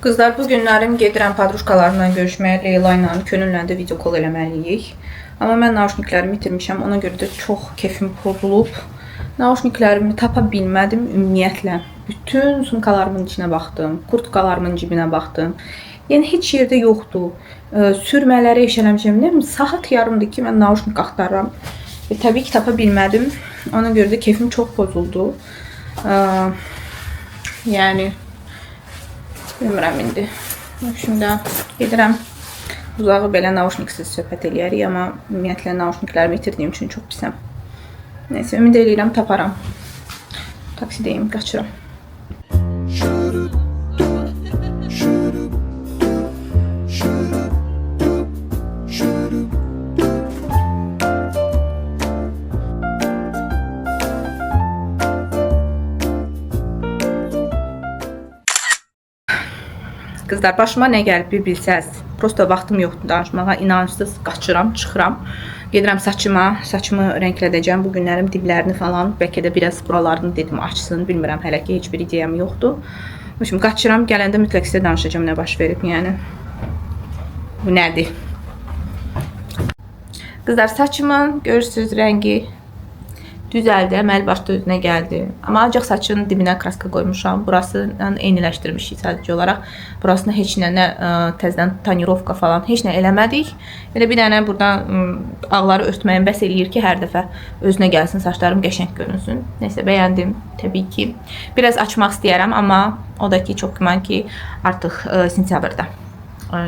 Qızlar, bu günlərim gedirəm padruşkalarımla görüşməyə, Leyla ilə könülləndə video call eləməliyik. Amma mən naushniklərimi itirmişəm, ona görə də çox keyfim pozulub. Naushniklərimi tapa bilmədim ümumiyyətlə. Bütün sumkalarımın içinə baxdım, kurtkalarımın cibinə baxdım. Yəni heç yerdə yoxdur. Sürmələri eşələmişəm. Nə bilim, saat yarımdır ki, mən naushnik axtarıram. Və təbii ki, tapa bilmədim. Ona görə də keyfim çox pozuldu. Yəni bilmirəm indi. Şimdi gedirəm. Uzağı belə naushniksiz söhbət eləyərik, amma ümumiyyətlə naushniklərimi itirdiyim üçün çox pisəm. Neyse, ümid eləyirəm taparam. Taksidəyim, qaçıram. Qızlar, başıma nə gəlib bir bilsəz. Prosta vaxtım yoxdur danışmağa, inançsız qaçıram, çıxıram. Gedirəm saçımı rənglədəcəm. Bu günlərim diblərini falan, bəlkə də biraz buralarını dedim açsın. Bilmirəm, hələ ki heç bir ideyam yoxdur. Şimdi qaçıram, gələndə mütləq sizə danışacağım nə baş verib, yəni. Bu nədir? Qızlar, saçımın görürsünüz rəngi düzəldi, əməl başda özünə gəldi. Amma ancaq saçın dibinə kraska qoymuşam. Burasını eyniləşdirmişik sadəcə olaraq. Burasına heç nə təzədən tonirovka falan heç nə eləmədik. Elə bir dənə buradan ağları örtməyim bəs eləyir ki, hər dəfə özünə gəlsin, saçlarım qəşəng görünsün. Neysə, bəyəndim təbii ki. Biraz açmaq istəyərəm, amma o da ki, çox güman ki, artıq sentyabrda.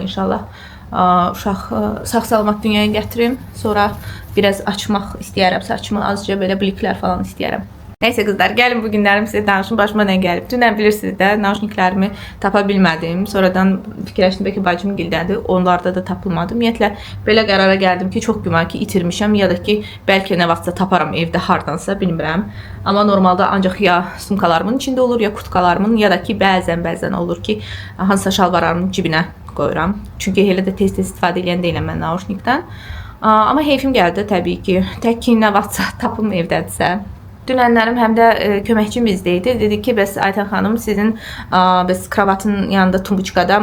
İnşallah uşaq sağ-salamat dünyaya gətirim. Sonra biraz açmaq istəyərəm saçımı, azca belə bliklər falan istəyərəm. Neysə qızlar, gəlin bu günlərim sizə danışım, başıma nə gəlib. Dünən bilirsiniz də, naushniklərimi tapa bilmədim. Sonradan fikirləşdim, bəlkə bacım gildədir, onlarda da tapılmadı. Ümumiyyətlə, belə qərara gəldim ki, çox güman ki, itirmişəm, ya da ki, bəlkə nə vaxtsa taparam evdə hardansa, bilmirəm. Amma normalda ancaq ya sumkalarımın içində olur, ya kurtkalarımın, ya da ki, bəzən olur ki, hansısa şalvarlarımın cibinə qoyuram. Çünki elə də tez-tez istifadə edən deyiləm mən naushnikdən. Amma heyfim gəldi təbii ki, tək ki, nə vaxtsa tapım evdədirsə. Dünənlərim həm də köməkçim bizdəydi. Dedi ki, bəs Aytən xanım, sizin bəs kravatın yanında tumbuçkada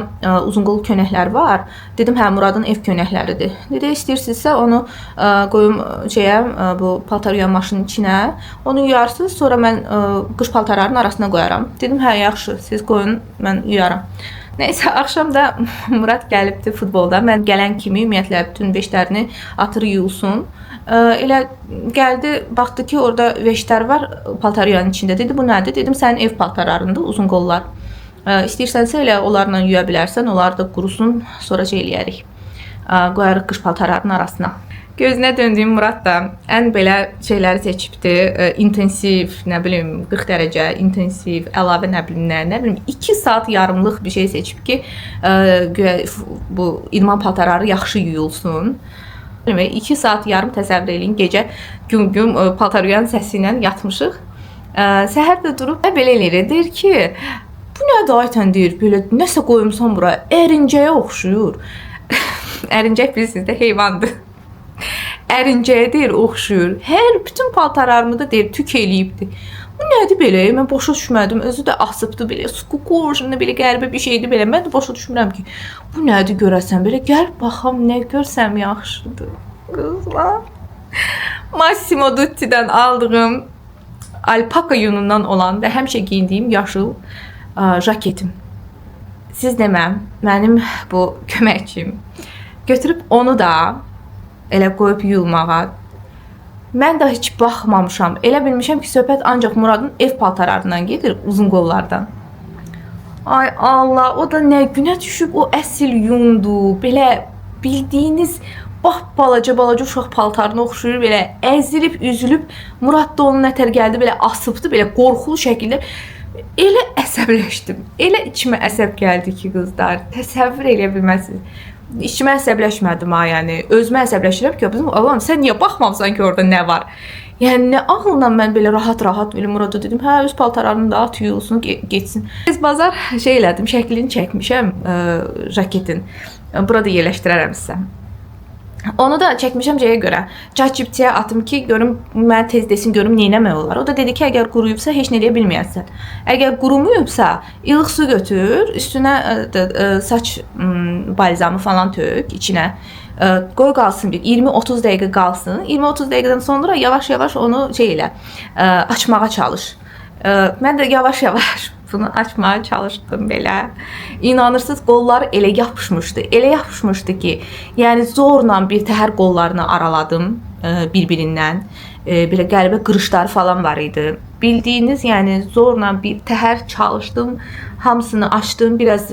uzunqol könəklər var. Dedim, hə, Muradın ev könəkləridir. Dedi, istəyirsinizsə onu qoyum bu paltar yuyan maşının içinə. Onu yuyarsınız, sonra mən qış paltarlarının arasına qoyaram. Dedim, hə, yaxşı, siz qoyun, mən yuyaram. Neyse, akşam da Murad gəlibdi futbolda. Mən gələn kimi ümumiyyətlə bütün veşlərini atır yuyulsun. Elə gəldi, baxdı ki, orada veşlər var paltar yuyanın içində. Dedi, bu nədir? Dedim, sənin ev paltarlarında uzun qollar. İstəyirsənsə elə onlarla yuya bilərsən, onlar da qurusun, sonra eləyərik. Qoyarıq qış paltarlarının arasına. Gözünə döndüyüm Murad da ən belə şeyləri seçibdi. İntensiv, nə bilim, 40 dərəcə, intensiv, əlavə nə bilim, 2 saat yarımlıq bir şey seçib ki, bu idman paltarları yaxşı yuyulsun. 2 saat yarım təsəvvür eləyin, gecə gün-gün paltar yuyan səsi ilə yatmışıq. Səhər də durub belə eləyir, deyir ki, bu nədir Aytən, deyir, belə nəsə qoyumsan bura, ərincəyə oxşuyur. Ərincək bilirsiniz də heyvandır. Ərincəyə deyir, oxşuyur. Bütün paltarlarımı da deyir, tük eləyibdir. Bu nədir belə? Mən başa düşmədim. Özü də asıbdı belə. Skukojunda belə qəribə bir şeydi belə. Mən də başa düşmürəm ki, bu nədir görəsən belə. Gəl baxam, nə görsəm yaxşıdır. Qızlar. Massimo Dutti'dən aldığım alpaka yunundan olan və həmişə giyindiyim yaşıl jaketim. Siz deməm, mənim bu köməkçim götürüb onu da elə qoyub yuyulmağa. Mən də heç baxmamışam. Elə bilmişəm ki, söhbət ancaq Muradın ev paltarlarından gedir, uzun qollardan. Ay Allah, o da nə günə düşüb, o əsil yundu. Belə bildiyiniz balaca uşaq paltarına oxşuyur, belə əzilib, üzülüb. Murad da onun nətər gəldi, belə asıbdı, belə qorxulu şəkildə. Elə əsəbləşdim. Elə içimə əsəb gəldi ki, qızlar. Təsəvvür eləyə bilməzsiniz. İçimə əsəbləşmədim ha, yəni. Özümə əsəbləşirəm ki, Allahım, sən niyə baxmamısan ki, orada nə var? Yəni, nə ağılla mən belə rahat belə Murada dedim, hə, öz paltarlarını da at, yuyulsun, geçsin. Biz bazar şey elədim, şəklini çəkmişəm jaketin. Burada yerləşdirərəm sizə. Onu da çəkmişəm şeyə görə. ChatGPT-yə atım ki, görüm mən tez desin, görüm nə etmək olar. O da dedi ki, əgər quruyubsa heç nə edə bilməyəsən. Əgər qurumuyubsa, ilıq su götür, üstünə saç balzamı falan tök içinə. Qoy qalsın bir 20-30 dəqiqə qalsın. 20-30 dəqiqədən sonra yavaş-yavaş onu açmağa çalış. Mən də yavaş-yavaş bunu açmaya çalışdım belə. İnanırsınız, qolları elə yapışmışdı. Elə yapışmışdı ki, yəni zorla bir təhər qollarını araladım bir-birindən. Belə qəribə qırışları falan var idi. Bildiyiniz, yəni zorla bir təhər çalışdım. Hamısını açdım, biraz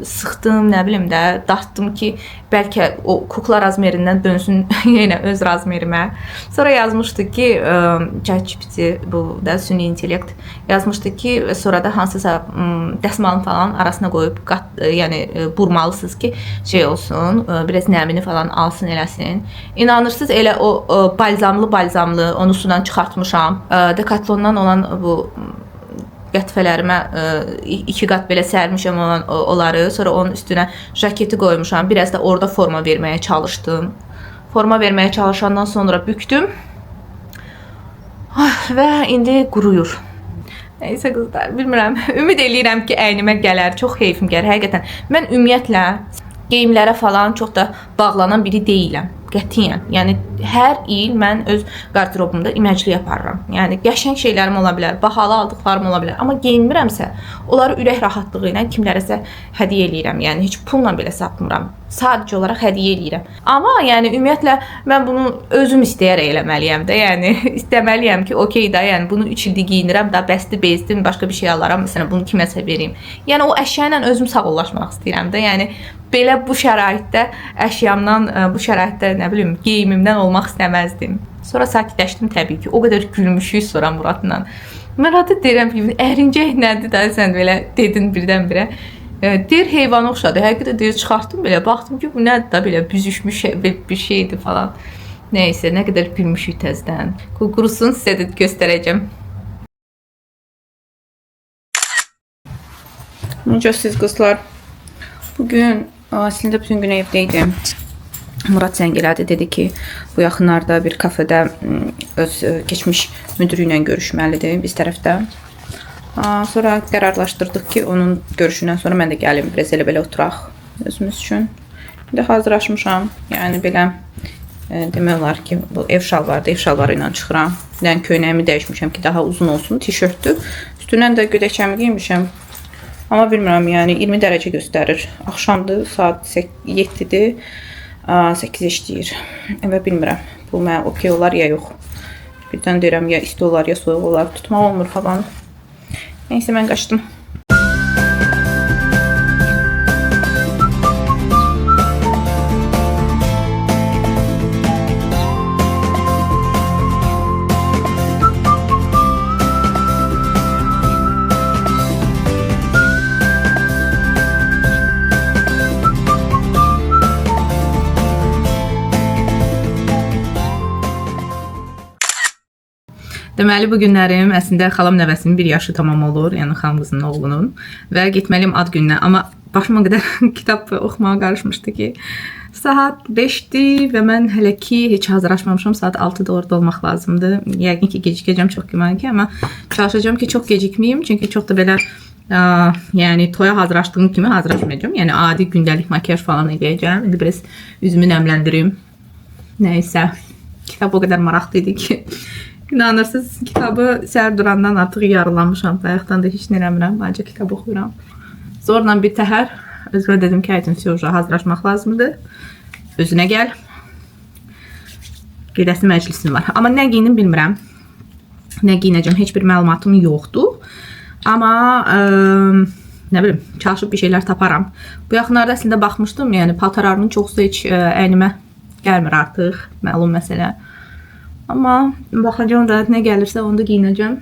sıxdım, nə bilim də, dartdım ki, bəlkə o kukla razmerindən dönsün yenə öz razmerimə. Sonra yazmışdı ki, ChatGPT, bu da süni intellekt, yazmışdı ki, sonra da hansısa dəsmalın falan arasına qoyub, yəni burmalısınız ki, şey olsun, biraz nəmini falan alsın, eləsin. İnanırsınız, elə o balzamlı, onu sudan çıxartmışam. Decathlondan olan bu qətifələrimə 2 qat belə sərmişəm onları. Sonra onun üstünə jaketi qoymuşam. Biraz da orada forma verməyə çalışdım. Forma verməyə çalışandan sonra bükdüm. Və indi quruyur. Nəysə qızlar, bilmirəm. Ümid eləyirəm ki, əynimə gələr. Çox heyfim gəlir, həqiqətən. Mən ümumiyyətlə geyimlərə falan çox da bağlanan biri deyiləm. Qətiyyən. Yəni hər il mən öz qardırobumda iməcli yaparıram. Yəni qəşəng şeylərim ola bilər, bahalı aldıqlarım ola bilər, amma geyinmirəmsə, onları ürək rahatlığı ilə kimlərəsə hədiyyə eləyirəm. Yəni heç pulla belə satmıram. Sadəcə olaraq hədiyyə eləyirəm. Amma yəni ümumiyyətlə mən bunu özüm istəyərək eləməliyəm də. Yəni istəməliyəm ki, okey də, yəni bunu 3 ildir geyinirəm, da bəsdir, bezdim, başqa bir şey alaram, məsələn bunu kiməsə vereyim. Yəni o əşya ilə özüm sağollaşmaq istəyirəm də. Yəni belə bu şəraitdə əşyamdan, bu şəraitdə nə bilim, geyimimdən olmaq istəməzdim. Sonra sakitləşdim təbii ki. O qədər gülmüşük sonra Muradla. Murada deyirəm ki, ərincək nədir də sən belə dedin birdən-birə. Deyir heyvana oxşadı. Həqiqətən deyir çıxartdım belə, baxdım ki, bu nədir də belə büzüşmüş bir şeydir falan. Nəysə, nə qədər gülmüşük təzdən. Qurusun sizə də göstərəcəm. Necəsiz qızlar? Bugün əslində bütün gün evdəydim. Murad zəng elədi, dedi ki, bu yaxınlarda bir kafedə öz keçmiş müdürü ilə görüşməlidir biz tərəfdə. Sonra qərarlaşdırdıq ki, onun görüşündən sonra mən də gəlim, biraz elə-belə oturaq özümüz üçün. Bir də hazırlaşmışam, yəni belə demək olar ki, bu ev şalvarı ilə çıxıram. Yəni köynəyimi dəyişmişəm ki, daha uzun olsun, tişörtdür. Üstündən də gödəkçəmi giymişəm. Amma bilmirəm, yəni 20 dərəcə göstərir. Axşamdır, saat 7-dir, 8 işləyir. Və bilmirəm, bu mənə okey olar ya yox. Birdən deyirəm, ya isti olar, ya soyuq olar, tutmaq olmur havanı. Neyse mən qaçdım. Deməli, bu günlərim əslində xalam nəvəsinin 1 yaşı tamam olur, yəni xalam qızının oğlunun və getməliyim ad gününə. Amma başıma qədər kitab oxumağa qarışmışdı ki, saat 5-dir və mən hələ ki heç hazırlaşmamışam, saat 6-da orada olmaq lazımdır. Yəqin ki, gecikəcəm çox güman ki, amma çalışacağım ki, çox gecikməyim, çünki çox da belə yəni toya hazırlaşdığım kimi hazırlaşmayacağım. Yəni adi gündəlik makyaj falan edəcəm. İndi biraz üzümü nəmləndirim. Nəysə, kitab o qədər maraqlı idi ki, İnanırsınız, kitabı səhər durandan artıq yarılamışam. Bayaqdan da heç nə eləmirəm, ancaq kitab oxuyuram. Zorla bir təhər özümə dedim ki, aydım Siyoj'a hazırlaşmaq lazımdır. Özünə gəl. Gedəsi məclisim var. Amma nə giyinim bilmirəm. Nə giyinəcəm, heç bir məlumatım yoxdur. Amma nə bilim, çalışıb bir şeylər taparam. Bu yaxınlarda əslində baxmışdım, yəni paltarlarının çoxsu heç əynimə gəlmir artıq, məlum məsələ. Amma baxacağım da nə gəlirsə onu da giyinəcəm.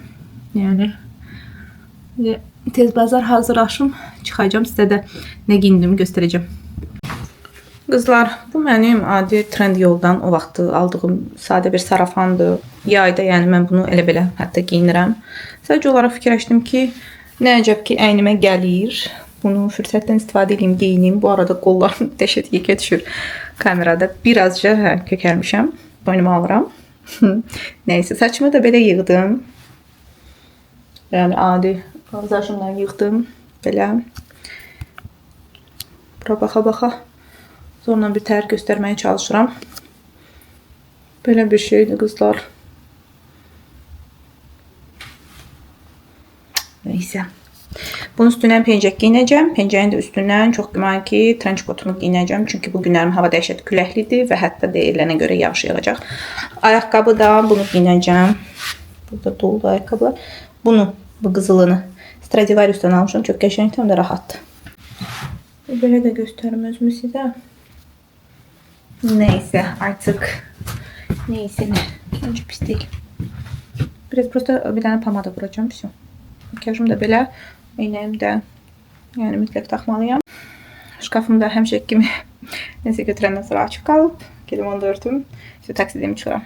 Yəni tez bazar hazırlaşım, çıxacağım, sizə də nə giyindiyimi göstərəcəm. Qızlar, bu mənim adi trend yoldan o vaxtı aldığım sadə bir sarafandır. Yayda yəni mən bunu elə belə hətta giyinirəm. Sadəcə olaraq fikirləşdim ki, nə əcəb ki əynimə gəlir. Bunu fürsətdən istifadə edeyim, geyinim. Bu arada qollarım dəhşət yekə düşür kamerada. Birazca kökəlmişəm. Boynuma alıram. Neyse, saçımı da belə yığdım. Yəni adi qardaşımdan yığdım. Belə. Bura baxa-baxa. Sonra bir tər göstərməyə çalışıram. Belə bir şeydir qızlar. Neyse. Bunun üstündən pencək giyinəcəm. Pencəyin də üstündən çox güman ki, trench coatunu giyinəcəm. Çünki bu günlərim hava dəhşət küləklidir və hətta deyilənə görə yağış yağacaq. Ayaqqabı da bunu giyinəcəm. Burada dolu ayaqqabılar. Bunu, bu qızılını Stradivarius'tan almışam. Çox qəşəngdir, həm də rahatdır. Belə də göstərim özümü sizə. Neyse, artıq. Neyse ne. Önce pis değil. Biraz prosta bir tane pomada vuracağım. Все. Makyajım da belə. İynəyim də yəni mütləq taxmalıyam. Şkafım da həmişə kimi nəsə götürəndən sonra açıq qalıb. Gedim onu da örtüm. İşte taksidimi çıxıram.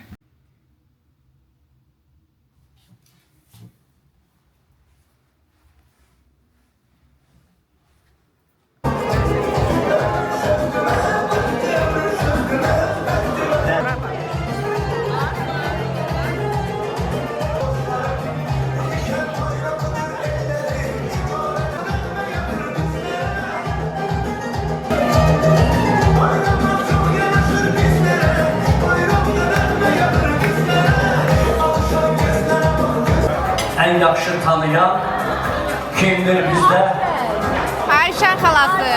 En yaxşı tanıyan kimdir bizdə? Ayşen xalası.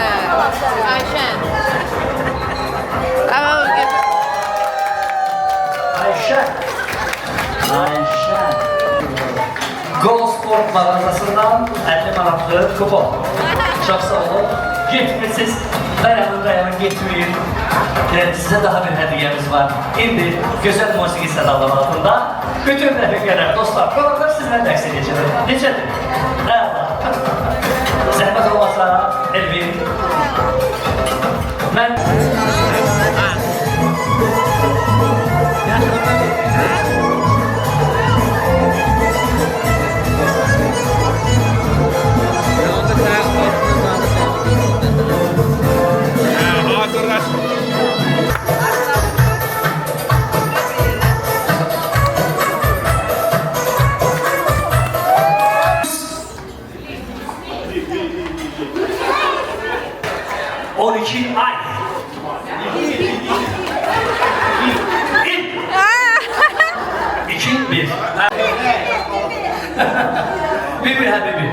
Ayşen. Ayşə. Ayşə. Gol Sport mağazasından 50 manatlı kupon. Çok sağ olun. Gitmişsiniz. Dayanın gitmeyin. Size daha bir hediyemiz var. İndi güzel musiki sədalar altında bütün rəfiqələr, dostlar, qonaqlar sizlə dərs edəcək. Necədir? Zəhmət olmasa Elvin. Mən... ay. İki, bir. Bir Habibi.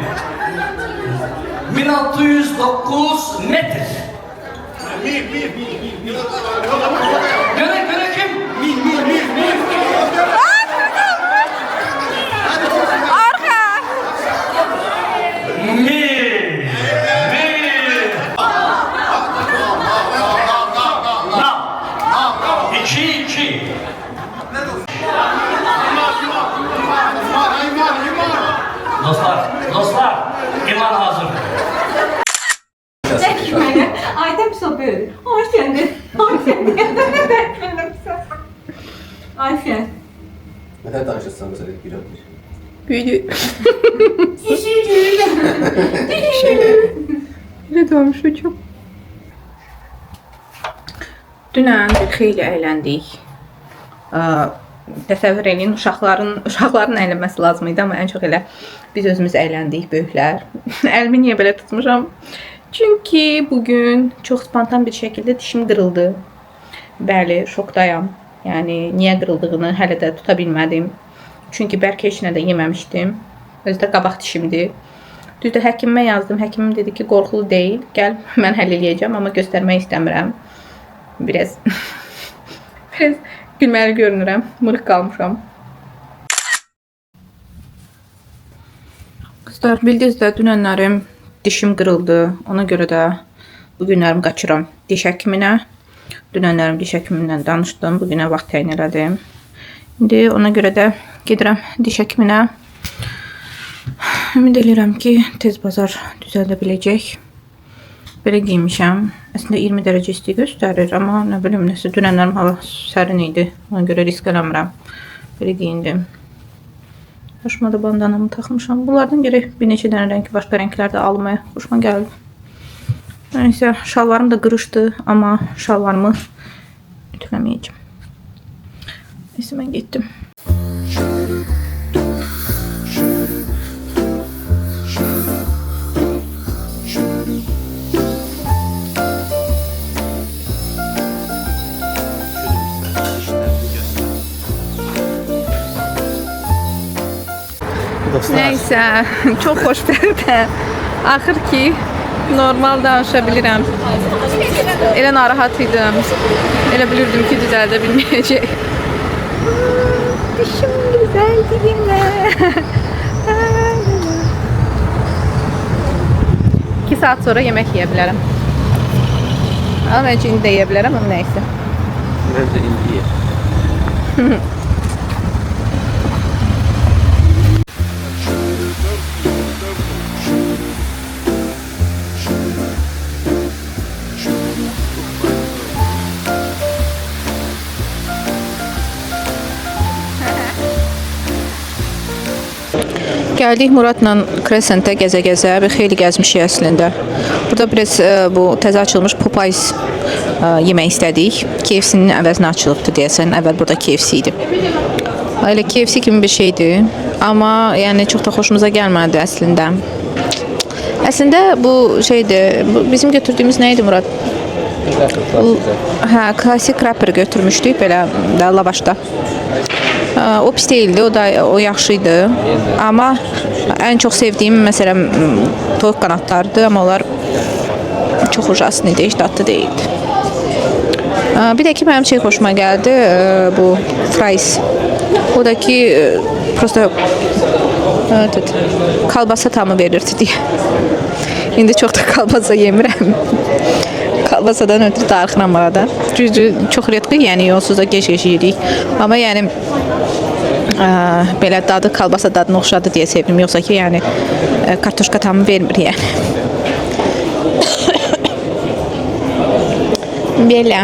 1609 metre. Göre kim? Arka. Dostlar, iman hazır. Ayten bir sohbet. Ayten de. Ayten. Ne kadar tanışırsan mesela bir yapmış. Büyüdü. Ne doğmuş hocam? Dünən xeyli əyləndik. Təsəvvür edin, uşaqların əylənməsi lazım idi, amma ən çox elə biz özümüz əyləndik, böyüklər. Əlimi niyə belə tutmuşam? Çünki bugün çox spontan bir şəkildə dişim qırıldı. Bəli, şokdayam. Yəni, niyə qırıldığını hələ də tuta bilmədim. Çünki bəlkə heç nə də yeməmişdim. Özü də qabaq dişimdir. Düzdür, həkimimə yazdım. Həkimim dedi ki, qorxulu deyil. Gəl, mən həll eləyəcəm, amma göstərmək istəmirəm. Biraz gülməli görünürəm. Mırıq qalmışam. Qızlar, bildiniz də dünənlərim dişim qırıldı. Ona görə də bugünlərim qaçıram diş həkiminə. Dünənlərim diş həkimindən danışdım. Bugünə vaxt təyin elədim. İndi ona görə də gedirəm diş həkiminə. Ümid edirəm ki, tez bazar düzəldə biləcək. Belə giymişəm. Əslində 20 dərəcə isti göstərir, amma nə bilim, nəsə dünənlərim hava sərin idi. Ona görə risk eləmirəm. Belə giyindim. Başıma da bandanamı taxmışam. Bunlardan gərək bir neçə dənə rəngi, başqa rənglər də almaya xoşuma gəldi. Neyse, şalvarım da qırışdı, amma şalvarımı ütüləməyəcəm. Neyse, mən getdim. Neyse, çox xoşbəxtəm. Axır ki, normal danışa bilirəm. Elə narahat idim. Elə bilirdim ki, düzəldə bilməyəcək. Dişim güzel dilimle. 2 saat sonra yemək yeyə bilərəm. Amma bence indi də yeyə bilərəm, amma neyse. Bence indi ye. Gəldik Muradla Crescent'ə gəzə-gəzə və xeyli gəzmişik əslində. Burada biraz bu təzə açılmış Popeyes yemək istədik. KFC-nin əvəzinə açılıbdı deyəsən. Əvvəl burada KFC idi. Elə KFC kimi bir şeydir. Amma yəni çox da xoşumuza gəlmədi əslində. Əslində bu şeydir. Bizim götürdüyümüz nə idi Murad? Hə, klasik wrapper götürmüşdük belə da lavaşda. O pis değildi, o yaxşı idi. Amma ən çox sevdiyim məsələn toyuq qanadlardı, amma onlar çox ujaslı idi, heç dadlı değildi. Bir də ki mənim şey xoşuma gəldi, bu fries. O da ki prosta kalbasa tamı verirdi deyə. İndi çox da kalbasa yemirəm. Kalbasadan ötürü darıxıram arada. Çox redki, yəni yolsuz da gec-gec yedik. Amma yəni belə dadı kalbasa dadına oxşadı deyə sevdim. Yoxsa ki, yəni kartoşka tamı vermir yəni. Belə.